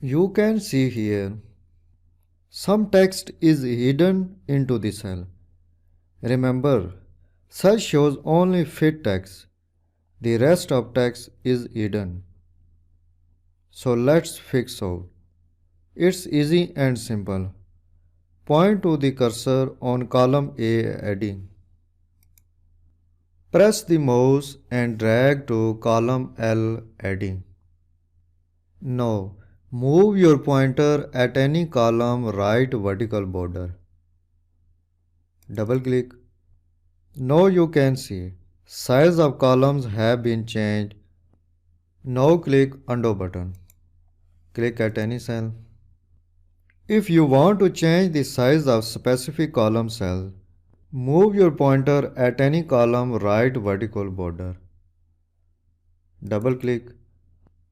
You can see here some text is hidden into the cell. Remember, cell shows only fit text. The rest of text is hidden. So let's fix out. It's easy and simple. Point to the cursor on column A heading. Press the mouse and drag to column L heading. Now, move your pointer at any column right vertical border. Double click. Now you can see size of columns have been changed. Now click Undo button. Click at any cell. If you want to change the size of specific column cell, move your pointer at any column right vertical border. Double click.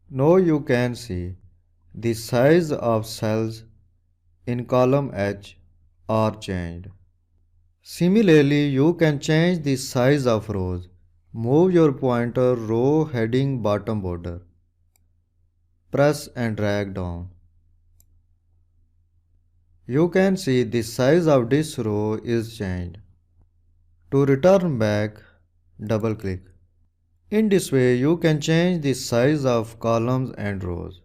Now you can see the size of cells in column H are changed. Similarly, you can change the size of rows. Move your pointer row heading bottom border. Press and drag down. You can see the size of this row is changed. To return back, double click. In this way, you can change the size of columns and rows.